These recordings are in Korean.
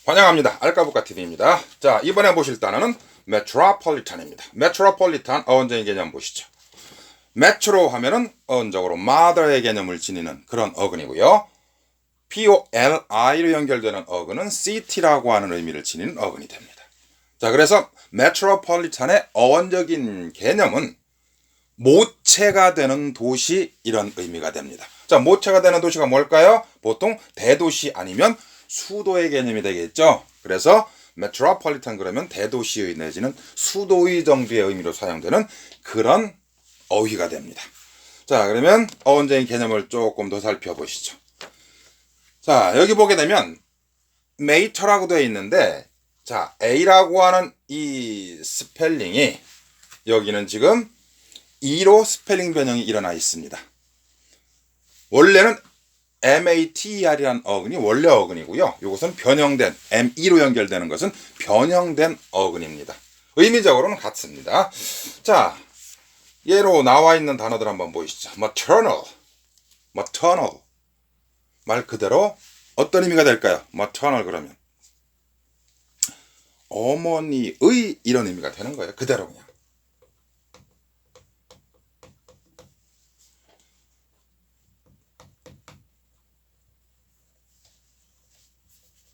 환영합니다. 알까부까TV입니다. 자, 이번에 보실 단어는 metropolitan입니다. metropolitan 어원적인 개념 보시죠. metro 하면은 어원적으로 mother의 개념을 지니는 그런 어근이고요. POLI로 연결되는 어근은 city라고 하는 의미를 지니는 어근이 됩니다. 자, 그래서 metropolitan의 어원적인 개념은 모체가 되는 도시, 이런 의미가 됩니다. 자, 모체가 되는 도시가 뭘까요? 보통 대도시 아니면 수도의 개념이 되겠죠. 그래서 메트로폴리탄 그러면 대도시의 내지는 수도의 정도의 의미로 사용되는 그런 어휘가 됩니다. 자, 그러면 어원적인 개념을 조금 더 살펴보시죠. 자, 여기 보게 되면 메이터라고 되어 있는데, 자, A라고 하는 이 스펠링이 여기는 지금 E로 스펠링 변형이 일어나 있습니다. 원래는 MATER이라는 어근이 원래 어근이고요. 이것은 변형된, ME로 연결되는 것은 변형된 어근입니다. 의미적으로는 같습니다. 자, 예로 나와 있는 단어들 한번 보시죠. maternal. 말 그대로 어떤 의미가 될까요? maternal 그러면 어머니의 이런 의미가 되는 거예요. 그대로 그냥.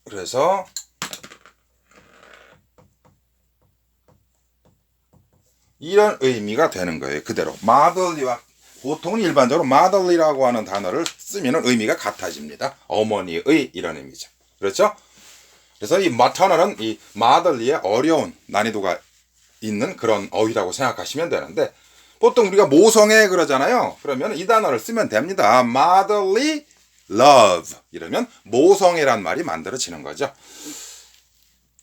그래서 이런 의미가 되는 거예요. 그대로 motherly와 보통은 일반적으로 motherly라고 하는 단어를 쓰면 의미가 같아집니다. 어머니의 이런 의미죠. 그렇죠? 그래서 이 maternal은 이 motherly의 어려운 난이도가 있는 그런 어휘라고 생각하시면 되는데, 보통 우리가 모성애 그러잖아요. 그러면 이 단어를 쓰면 됩니다. motherly love 이러면 모성애란 말이 만들어지는 거죠.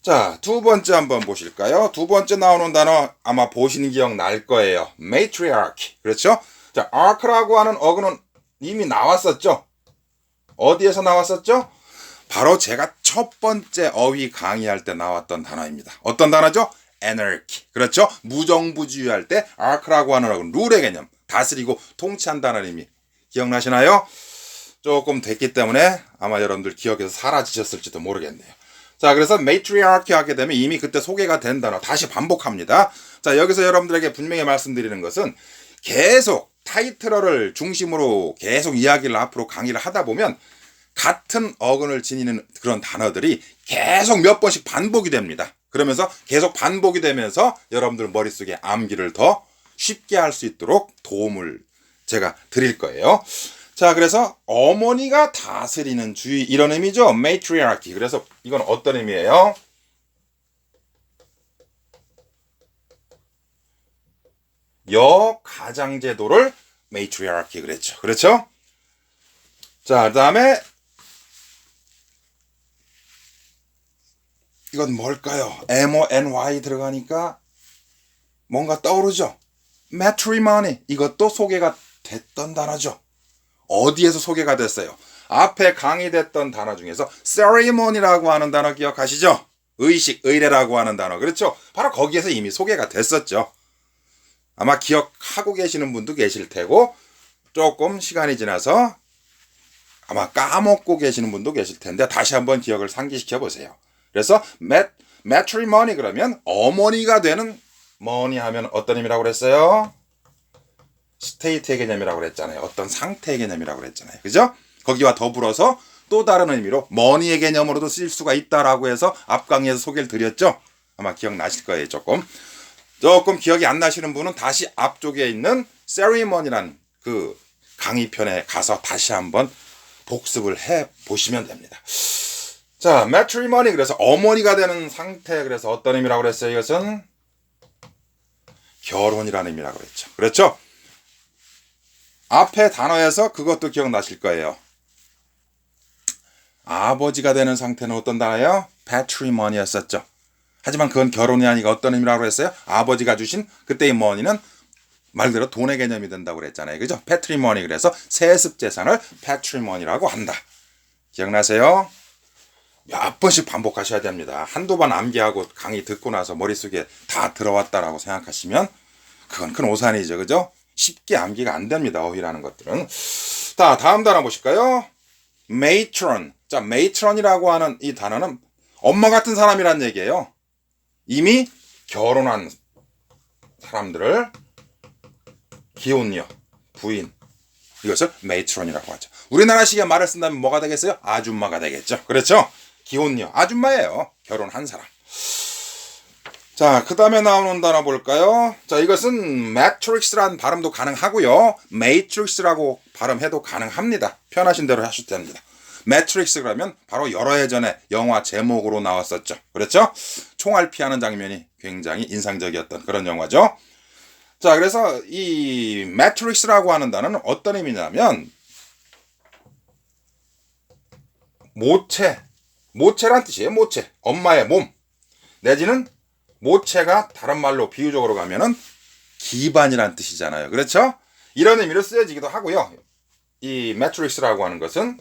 자, 두 번째 한번 보실까요? 두 번째 나오는 단어 아마 보시는 기억 날 거예요. matriarch. 그렇죠? 자, arch라고 하는 어근은 이미 나왔었죠? 어디에서 나왔었죠? 바로 제가 첫 번째 어휘 강의할 때 나왔던 단어입니다. 어떤 단어죠? anarchy. 그렇죠? 무정부주의할 때 arch라고 하는 어근, 룰의 개념, 다스리고 통치한다는 의미. 기억나시나요? 조금 됐기 때문에 아마 여러분들 기억에서 사라지셨을지도 모르겠네요. 자, 그래서 matriarchy 하게 되면 이미 그때 소개가 된 단어 다시 반복합니다. 자, 여기서 여러분들에게 분명히 말씀드리는 것은 계속 타이틀어를 중심으로 계속 이야기를 앞으로 강의를 하다 보면 같은 어근을 지니는 그런 단어들이 계속 몇 번씩 반복이 됩니다. 그러면서 계속 반복이 되면서 여러분들 머릿속에 암기를 더 쉽게 할 수 있도록 도움을 제가 드릴 거예요. 자, 그래서 어머니가 다스리는 주의, 이런 의미죠. matriarchy. 그래서 이건 어떤 의미예요? 여가장제도를 matriarchy 그랬죠. 그렇죠? 자, 그 다음에 이건 뭘까요? MONY 들어가니까 뭔가 떠오르죠? matrimony. 이것도 소개가 됐던 단어죠. 어디에서 소개가 됐어요? 앞에 강의됐던 단어 중에서 ceremony라고 하는 단어 기억하시죠? 의식, 의례라고 하는 단어. 그렇죠? 바로 거기에서 이미 소개가 됐었죠. 아마 기억하고 계시는 분도 계실 테고, 조금 시간이 지나서 아마 까먹고 계시는 분도 계실 텐데 다시 한번 기억을 상기시켜 보세요. 그래서 matrimony 그러면 어머니가 되는, money 하면 어떤 의미라고 그랬어요? 스테이트의 개념이라고 그랬잖아요. 어떤 상태의 개념이라고 그랬잖아요. 그죠? 거기와 더불어서 또 다른 의미로 머니의 개념으로도 쓸 수가 있다라고 해서 앞 강의에서 소개를 드렸죠. 아마 기억나실 거예요. 조금 기억이 안 나시는 분은 다시 앞쪽에 있는 ceremony라는 그 강의편에 가서 다시 한번 복습을 해 보시면 됩니다. 자, matrimony 그래서 어머니가 되는 상태, 그래서 어떤 의미라고 그랬어요? 이것은 결혼이라는 의미라고 그랬죠. 그렇죠? 앞에 단어에서 그것도 기억나실 거예요. 아버지가 되는 상태는 어떤 단어예요? patrimony였었죠. 하지만 그건 결혼이 아니고 어떤 의미라고 했어요? 아버지가 주신 그때의 money는 말 그대로 돈의 개념이 된다고 그랬잖아요. 그죠? patrimony 그래서 세습 재산을 patrimony라고 한다. 기억나세요? 몇 번씩 반복하셔야 됩니다. 한두 번 암기하고 강의 듣고 나서 머릿속에 다 들어왔다라고 생각하시면 그건 큰 오산이죠. 그죠? 쉽게 암기가 안 됩니다. 어휘라는 것들은. 자, 다음 단어 보실까요? matron. 자, matron이라고 하는 이 단어는 엄마 같은 사람이란 얘기예요. 이미 결혼한 사람들을 기혼녀, 부인, 이것을 메이트론이라고 하죠. 우리나라식의 말을 쓴다면 뭐가 되겠어요? 아줌마가 되겠죠. 그렇죠? 기혼녀, 아줌마예요. 결혼한 사람. 자, 그 다음에 나오는 단어 볼까요? 자, 이것은 matrix라는 발음도 가능하고요. matrix라고 발음해도 가능합니다. 편하신 대로 하셔도 됩니다. 매트릭스 그러면 바로 여러 해 전에 영화 제목으로 나왔었죠. 그렇죠? 총알 피하는 장면이 굉장히 인상적이었던 그런 영화죠. 자, 그래서 이 매트릭스라고 하는 단어는 어떤 의미냐면 모체란 뜻이에요. 모체, 엄마의 몸 내지는 모체가 다른 말로 비유적으로 가면은 기반이란 뜻이잖아요. 그렇죠? 이런 의미로 쓰여지기도 하고요. 이 매트릭스라고 하는 것은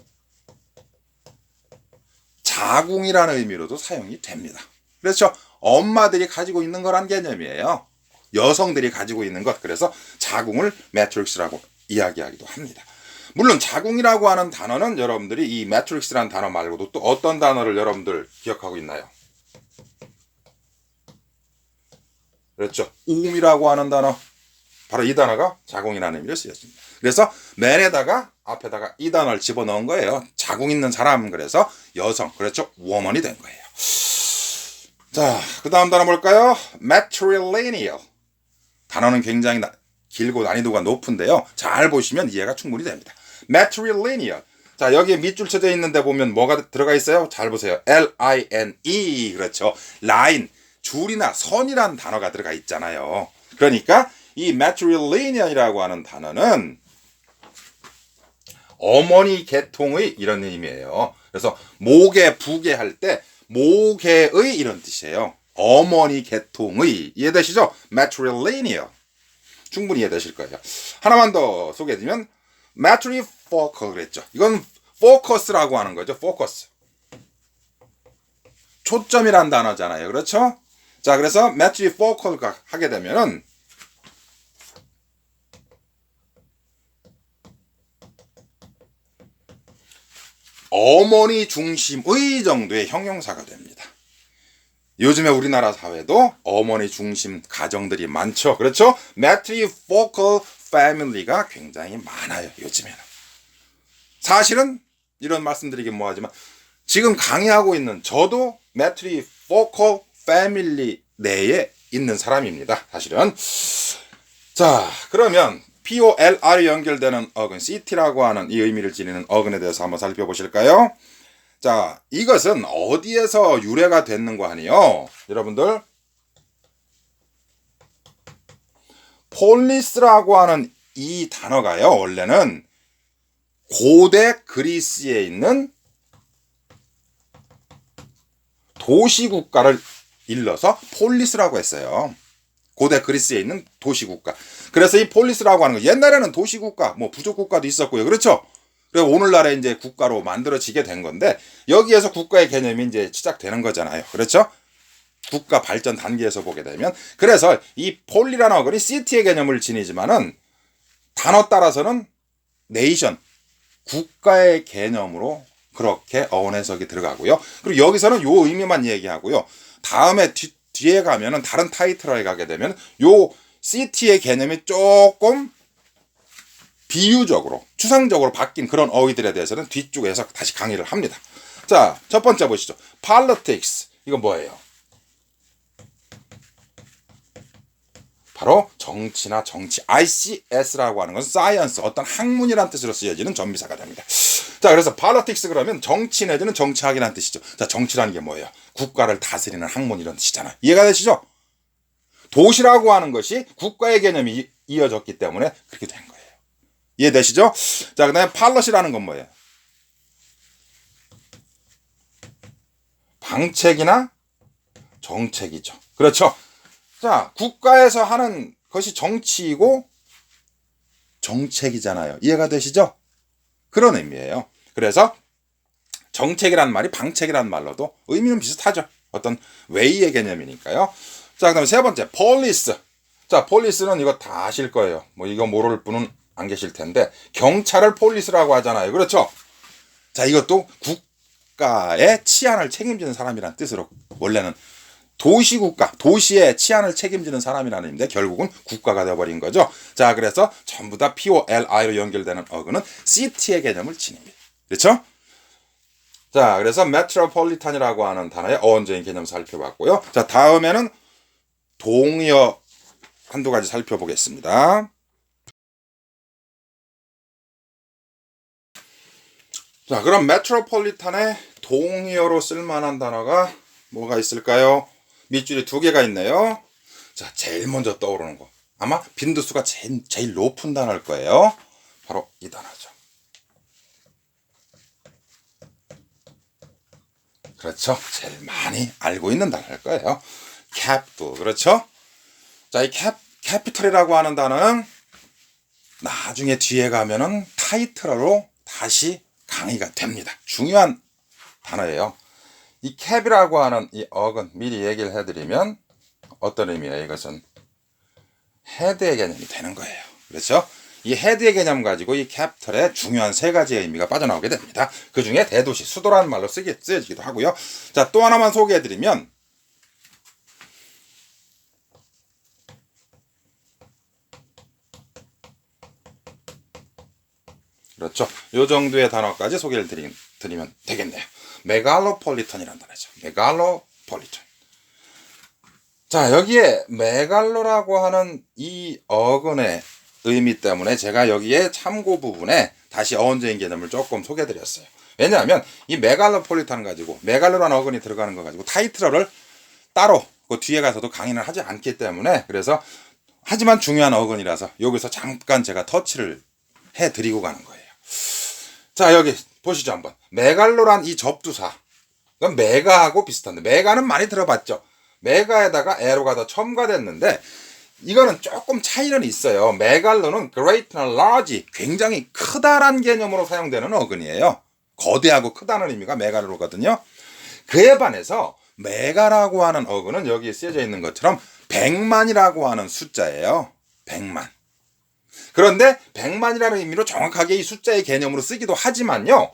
자궁이라는 의미로도 사용이 됩니다. 그렇죠? 엄마들이 가지고 있는 거란 개념이에요. 여성들이 가지고 있는 것. 그래서 자궁을 매트릭스라고 이야기하기도 합니다. 물론 자궁이라고 하는 단어는 여러분들이 이 매트릭스라는 단어 말고도 또 어떤 단어를 여러분들 기억하고 있나요? 그렇죠. 우음이라고 하는 단어. 바로 이 단어가 자궁이라는 의미로 쓰여집니다. 그래서 맨에다가 앞에다가 이 단어를 집어넣은 거예요. 자궁 있는 사람, 그래서 여성, 그렇죠. woman이 된 거예요. 자, 그 다음 단어 볼까요? matrilineal. 단어는 굉장히 길고 난이도가 높은데요. 잘 보시면 이해가 충분히 됩니다. matrilineal. 자, 여기에 밑줄 쳐져 있는데 보면 뭐가 들어가 있어요? 잘 보세요. L-I-N-E. 그렇죠. 라인, 줄이나 선이라는 단어가 들어가 있잖아요. 그러니까 이 matrilineal이라고 하는 단어는 어머니 계통의 이런 의미예요. 그래서 모계, 부계 할 때 모계의 이런 뜻이에요. 어머니 계통의. 이해되시죠? matrilineal. 충분히 이해되실 거예요. 하나만 더 소개해드리면 matrifocal 그랬죠. 이건 focus라고 하는 거죠. focus. 초점이란 단어잖아요. 그렇죠? 자, 그래서 matrifocal가 하게 되면은 어머니 중심의 정도의 형용사가 됩니다. 요즘에 우리나라 사회도 어머니 중심 가정들이 많죠. 그렇죠? matrifocal family가 굉장히 많아요. 요즘에는. 사실은 이런 말씀드리긴 뭐하지만 지금 강의하고 있는 저도 matrifocal family 내에 있는 사람입니다. 사실은. 자, 그러면 POLR이 연결되는 어근, CT라고 하는 이 의미를 지니는 어근에 대해서 한번 살펴보실까요? 자, 이것은 어디에서 유래가 됐는가 하니요. 여러분들, 폴리스라고 하는 이 단어가요. 원래는 고대 그리스에 있는 도시국가를 일러서 폴리스라고 했어요. 고대 그리스에 있는 도시국가. 그래서 이 폴리스라고 하는 거, 옛날에는 도시국가, 뭐 부족국가도 있었고요. 그렇죠? 그래서 오늘날에 이제 국가로 만들어지게 된 건데, 여기에서 국가의 개념이 이제 시작되는 거잖아요. 그렇죠? 국가 발전 단계에서 보게 되면. 그래서 이 폴리라는 어근이 시티의 개념을 지니지만은, 단어 따라서는 네이션, 국가의 개념으로 그렇게 어원 해석이 들어가고요. 그리고 여기서는 요 의미만 얘기하고요. 다음에 뒤에 가면은 다른 타이틀에 가게 되면 요 시티의 개념이 조금 비유적으로 추상적으로 바뀐 그런 어휘들에 대해서는 뒤쪽에서 다시 강의를 합니다. 자, 첫 번째 보시죠. politics. 이건 뭐예요? 바로 정치나 정치. ICS라고 하는 것은 science, 어떤 학문이라는 뜻으로 쓰여지는 전미사가 됩니다. 자, 그래서 politics 그러면 정치 내지는 정치학이라는 뜻이죠. 자, 정치라는 게 뭐예요? 국가를 다스리는 학문 이런 뜻이잖아요. 이해가 되시죠? 도시라고 하는 것이 국가의 개념이 이어졌기 때문에 그렇게 된 거예요. 이해되시죠? 자, 그 다음에 팔럿이라는 건 뭐예요? 방책이나 정책이죠. 그렇죠? 자, 국가에서 하는 것이 정치이고 정책이잖아요. 이해가 되시죠? 그런 의미예요. 그래서 정책이란 말이 방책이란 말로도 의미는 비슷하죠. 어떤 웨이의 개념이니까요. 자, 그 다음에 세 번째, police. 자, police는 이거 다 아실 거예요. 뭐 이거 모를 분은 안 계실 텐데 경찰을 police라고 하잖아요. 그렇죠? 자, 이것도 국가의 치안을 책임지는 사람이라는 뜻으로 원래는 도시국가, 도시의 치안을 책임지는 사람이라는 의미인데 결국은 국가가 되어버린 거죠. 자, 그래서 전부 다 POLI로 연결되는 어근은 city의 개념을 지닙니다. 그렇죠? 자, 그래서 metropolitan이라고 하는 단어의 어원적인 개념 살펴봤고요. 자, 다음에는 동의어 한두 가지 살펴보겠습니다. 자, 그럼 metropolitan의 동의어로 쓸만한 단어가 뭐가 있을까요? 밑줄이 두 개가 있네요. 자, 제일 먼저 떠오르는 거. 아마 빈도수가 제일 높은 단어일 거예요. 바로 이 단어죠. 그렇죠. 제일 많이 알고 있는 단어일 거예요. capital. 그렇죠? 자, 이 capital이라고 하는 단어는 나중에 뒤에 가면은 타이틀어로 다시 강의가 됩니다. 중요한 단어예요. 이 cap이라고 하는 이 어근 미리 얘기를 해드리면 어떤 의미예요? 이것은 헤드의 개념이 되는 거예요. 그렇죠? 이 헤드의 개념 가지고 이 capital의 중요한 세 가지의 의미가 빠져나오게 됩니다. 그 중에 대도시, 수도라는 말로 쓰여지기도 하고요. 자, 또 하나만 소개해드리면 그렇죠. 요 정도의 단어까지 소개를 드리면 되겠네요. 메갈로폴리탄이라는 단어죠. 메갈로폴리탄. 자, 여기에 메갈로라고 하는 이 어근의 의미 때문에 제가 여기에 참고 부분에 다시 어원적인 개념을 조금 소개해드렸어요. 왜냐하면 이 메갈로폴리탄 가지고 메갈로라는 어근이 들어가는 거 가지고 타이틀어를 따로 그 뒤에 가서도 강의는 하지 않기 때문에 그래서 하지만 중요한 어근이라서 여기서 잠깐 제가 터치를 해드리고 가는 거예요. 자, 여기 보시죠 한번. 메갈로란 이 접두사. 이건 메가하고 비슷한데 메가는 많이 들어봤죠. 메가에다가 에로가 더 첨가됐는데 이거는 조금 차이는 있어요. 메갈로는 great나 large, 굉장히 크다란 개념으로 사용되는 어근이에요. 거대하고 크다는 의미가 메갈로거든요. 그에 반해서 메가라고 하는 어근은 여기에 쓰여져 있는 것처럼 100만이라고 하는 숫자예요. 100만. 그런데 100만이라는 의미로 정확하게 이 숫자의 개념으로 쓰기도 하지만요.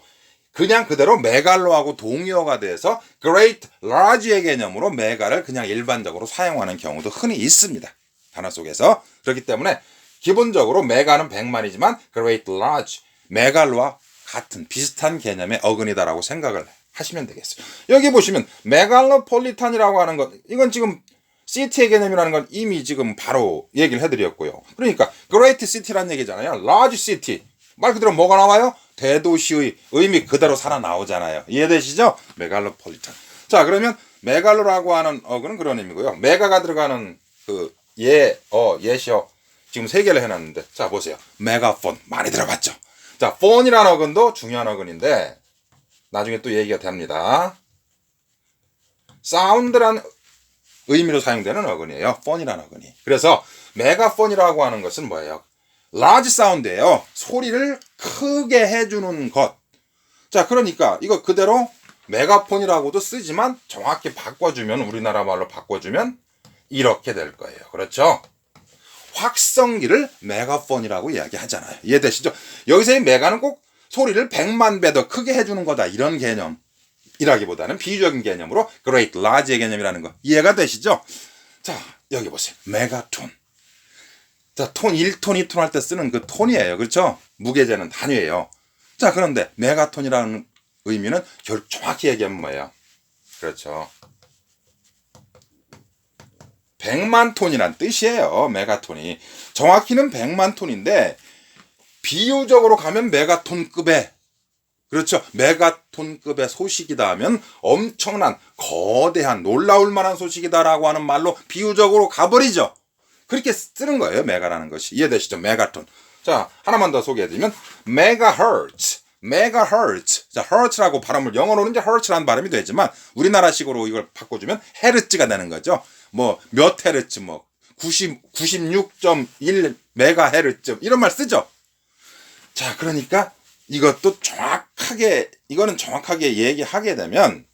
그냥 그대로 메갈로하고 동의어가 돼서 great, large의 개념으로 메가를 그냥 일반적으로 사용하는 경우도 흔히 있습니다. 단어 속에서. 그렇기 때문에 기본적으로 메가는 100만이지만 great, large, 메갈로와 같은 비슷한 개념의 어근이다라고 생각을 하시면 되겠어요. 여기 보시면 메갈로폴리탄이라고 하는 것, 이건 지금 시티의 개념이라는 건 이미 지금 바로 얘기를 해드렸고요. 그러니까 great city라는 얘기잖아요. large city. 말 그대로 뭐가 나와요? 대도시의 의미 그대로 살아나오잖아요. 이해되시죠? 메갈로폴리탄. 자, 그러면 메갈로라고 하는 어근은 그런 의미고요. 메가가 들어가는 그 예시어 지금 세 개를 해놨는데 자, 보세요. 메가폰 많이 들어봤죠? 자, 폰이라는 어근도 중요한 어근인데 나중에 또 얘기가 됩니다. 사운드라는 의미로 사용되는 어근이에요. 폰이라는 어근이. 그래서 메가폰이라고 하는 것은 뭐예요? 라지 사운드예요. 소리를 크게 해주는 것. 자, 그러니까 이거 그대로 메가폰이라고도 쓰지만 정확히 바꿔주면 우리나라 말로 바꿔주면 이렇게 될 거예요. 그렇죠? 확성기를 메가폰이라고 이야기하잖아요. 이해되시죠? 여기서 이 메가는 꼭 소리를 100만 배 더 크게 해주는 거다. 이런 개념이라기보다는 비유적인 개념으로 great, large의 개념이라는 거 이해가 되시죠? 자, 여기 보세요. 메가톤. 자, 톤 1톤, 2톤 할 때 쓰는 그 톤이에요. 그렇죠? 무게재는 단위예요. 자, 그런데 메가톤이라는 의미는 정확히 얘기하면 뭐예요? 그렇죠. 100만 톤이란 뜻이에요. 메가톤이. 정확히는 100만 톤인데 비유적으로 가면 메가톤급의 그렇죠. 메가톤급의 소식이다 하면 엄청난 거대한 놀라울 만한 소식이다라고 하는 말로 비유적으로 가버리죠. 그렇게 쓰는 거예요. 메가라는 것이. 이해되시죠? 메가톤. 자, 하나만 더 소개해드리면 메가헤르츠. 메가헤르츠. 자, 헤르츠라고 발음을 영어로는 이제 헤르츠라는 발음이 되지만 우리나라식으로 이걸 바꿔주면 헤르츠가 되는 거죠. 뭐 몇 헤르츠 뭐 96.1 메가헤르츠 이런 말 쓰죠. 자, 그러니까 이것도 이거는 정확하게 얘기하게 되면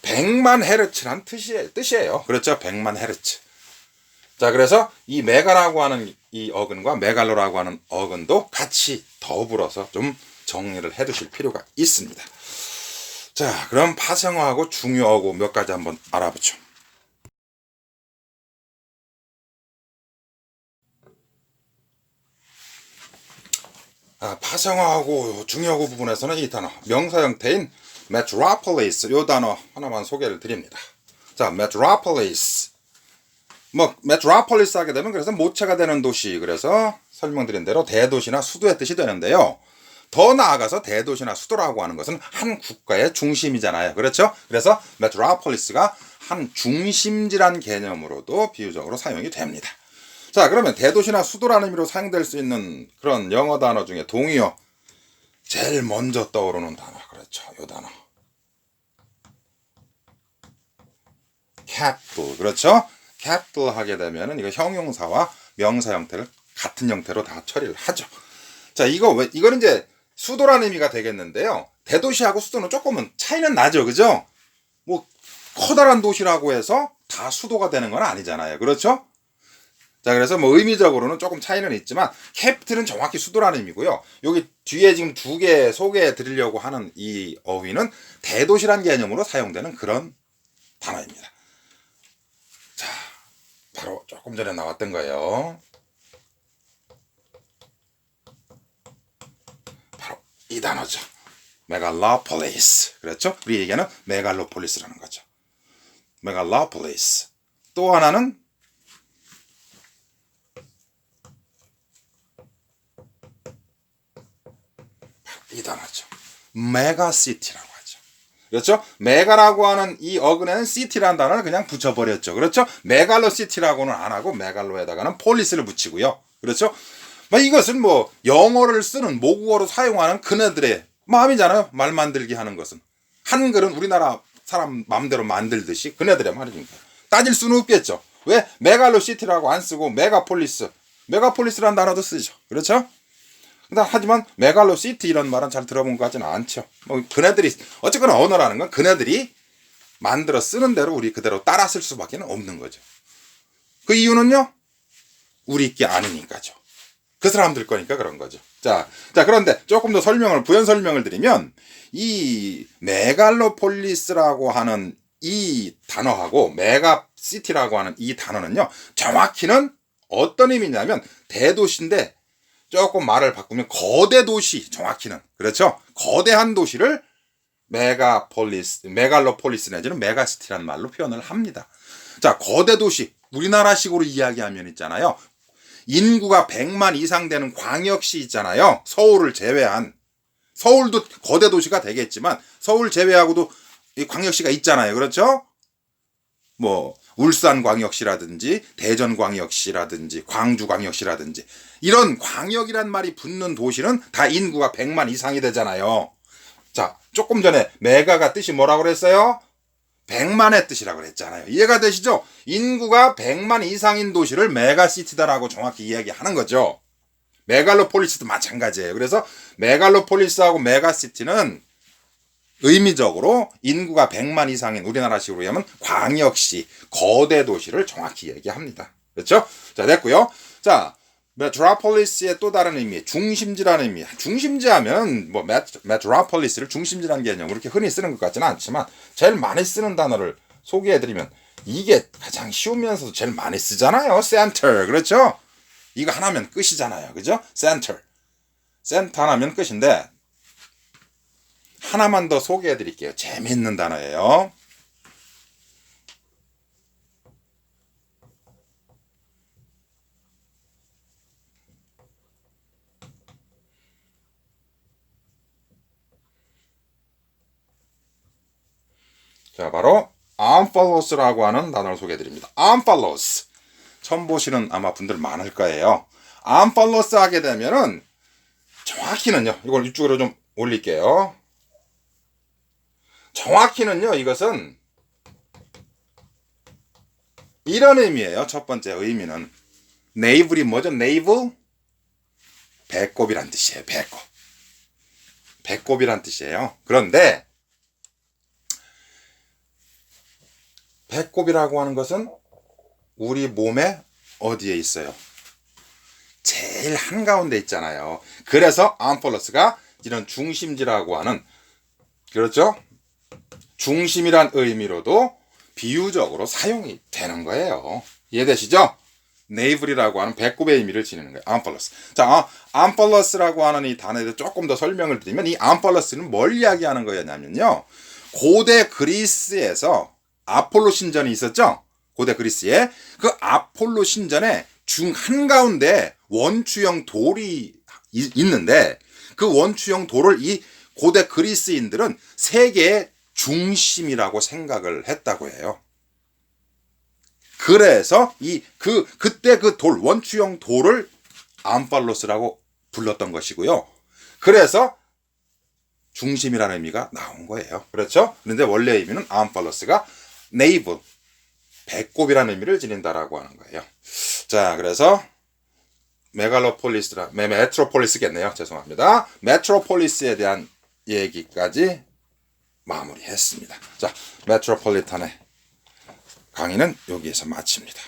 100만 헤르츠란 뜻이에요. 그렇죠? 100만 헤르츠. 자, 그래서 이 메가라고 하는 이 어근과 메갈로라고 하는 어근도 같이 더불어서 좀 정리를 해 두실 필요가 있습니다. 자, 그럼 파생어하고 중요어구 몇 가지 한번 알아보죠. 파생어하고 중요어구 부분에서는 이 단어, 명사 형태인 metropolis, 이 단어 하나만 소개를 드립니다. 자, metropolis. metropolis 하게 되면 그래서 모체가 되는 도시, 그래서 설명드린 대로 대도시나 수도의 뜻이 되는데요. 더 나아가서 대도시나 수도라고 하는 것은 한 국가의 중심이잖아요. 그렇죠? 그래서 metropolis가 한 중심지란 개념으로도 비유적으로 사용이 됩니다. 자, 그러면 대도시나 수도라는 의미로 사용될 수 있는 그런 영어 단어 중에 동의어, 제일 먼저 떠오르는 단어, 그렇죠? 이 단어. capital, 그렇죠? capital 하게 되면은 이거 형용사와 명사 형태를 같은 형태로 다 처리를 하죠. 자, 이거는 이제 수도라는 의미가 되겠는데요. 대도시하고 수도는 조금은 차이는 나죠, 그죠? 뭐 커다란 도시라고 해서 다 수도가 되는 건 아니잖아요, 그렇죠? 자, 그래서 뭐 의미적으로는 조금 차이는 있지만 캐피틀은 정확히 수도라는 의미고요. 여기 뒤에 지금 두 개 소개해 드리려고 하는 이 어휘는 대도시란 개념으로 사용되는 그런 단어입니다. 자, 바로 조금 전에 나왔던 거예요. 바로 이 단어죠. 메갈로폴리스. 그렇죠? 우리 얘기하는 메갈로폴리스라는 거죠. 메갈로폴리스. 또 하나는 이 단어죠. 메가시티라고 하죠. 그렇죠? 메가라고 하는 이 어근에는 시티라는 단어를 그냥 붙여버렸죠. 그렇죠? 메갈로시티라고는 안 하고 메갈로에다가는 폴리스를 붙이고요. 그렇죠? 이것은 뭐 영어를 쓰는 모국어로 사용하는 그네들의 마음이잖아요. 말 만들기 하는 것은. 한글은 우리나라 사람 마음대로 만들듯이 그네들의 말이니까. 따질 수는 없겠죠. 왜? 메갈로시티라고 안 쓰고 메가폴리스. 메가폴리스라는 단어도 쓰죠. 그렇죠? 하지만 메갈로시티 이런 말은 잘 들어본 것 같지는 않죠. 그네들이 어쨌거나 언어라는 건 그네들이 만들어 쓰는 대로 우리 그대로 따라 쓸 수밖에 없는 거죠. 그 이유는요, 우리 게 아니니까죠. 그 사람들 거니까 그런 거죠. 자, 그런데 조금 더 부연 설명을 드리면, 이 메갈로폴리스라고 하는 이 단어하고 메가시티라고 하는 이 단어는요, 정확히는 어떤 의미냐면 대도시인데 조금 말을 바꾸면 거대 도시, 정확히는. 그렇죠? 거대한 도시를 메갈로폴리스 내지는 메가시티라는 말로 표현을 합니다. 자, 거대 도시, 우리나라식으로 이야기하면 있잖아요. 인구가 100만 이상 되는 광역시 있잖아요. 서울을 제외한. 서울도 거대 도시가 되겠지만 서울 제외하고도 이 광역시가 있잖아요. 그렇죠? 울산광역시라든지 대전광역시라든지 광주광역시라든지 이런 광역이란 말이 붙는 도시는 다 인구가 100만 이상이 되잖아요. 자, 조금 전에 메가가 뜻이 뭐라고 그랬어요? 100만의 뜻이라고 그랬잖아요. 이해가 되시죠? 인구가 100만 이상인 도시를 메가시티다라고 정확히 이야기하는 거죠. 메갈로폴리스도 마찬가지예요. 그래서 메갈로폴리스하고 메가시티는 의미적으로 인구가 100만 이상인 우리나라식으로 하면 광역시, 거대 도시를 정확히 얘기합니다. 그렇죠? 자, 됐고요. 자, 메트로폴리스의 또 다른 의미, 중심지라는 의미. 중심지 하면 메트로폴리스를 중심지라는 개념으로 그렇게 흔히 쓰는 것 같지는 않지만 제일 많이 쓰는 단어를 소개해드리면 이게 가장 쉬우면서도 제일 많이 쓰잖아요. center. 그렇죠? 이거 하나면 끝이잖아요. 그죠? center 하나면 끝인데 하나만 더 소개해 드릴게요. 재미있는 단어예요. 자, 바로 unfollows라고 하는 단어를 소개해 드립니다. unfollows. 처음 보시는 아마 분들 많을 거예요. unfollows 하게 되면은 정확히는요. 이걸 이쪽으로 좀 올릴게요. 정확히는요, 이것은 이런 의미예요. 첫 번째 의미는 네이블이 뭐죠? 네이블? 배꼽이란 뜻이에요. 배꼽이란 뜻이에요. 그런데 배꼽이라고 하는 것은 우리 몸의 어디에 있어요? 제일 한가운데 있잖아요. 그래서 암폴러스가 이런 중심지라고 하는, 그렇죠? 중심이란 의미로도 비유적으로 사용이 되는 거예요. 이해되시죠? 네이블이라고 하는 배꼽의 의미를 지니는 거예요. 암폴러스. 자, 암폴러스라고 하는 이 단어에 대해서 조금 더 설명을 드리면, 이 암폴러스는 뭘 이야기하는 거였냐면요, 고대 그리스에서 아폴로 신전이 있었죠? 고대 그리스에. 그 아폴로 신전에 중 한가운데 원추형 돌이 있는데, 그 원추형 돌을 이 고대 그리스인들은 세계의 중심이라고 생각을 했다고 해요. 그래서 그때 그 돌, 원추형 돌을 암팔로스라고 불렀던 것이고요. 그래서 중심이라는 의미가 나온 거예요. 그렇죠? 그런데 원래 의미는 암팔로스가 네이블, 배꼽이라는 의미를 지닌다라고 하는 거예요. 자, 그래서 메트로폴리스겠네요. 죄송합니다. 메트로폴리스에 대한 얘기까지 마무리했습니다. 자, 메트로폴리탄의 강의는 여기에서 마칩니다.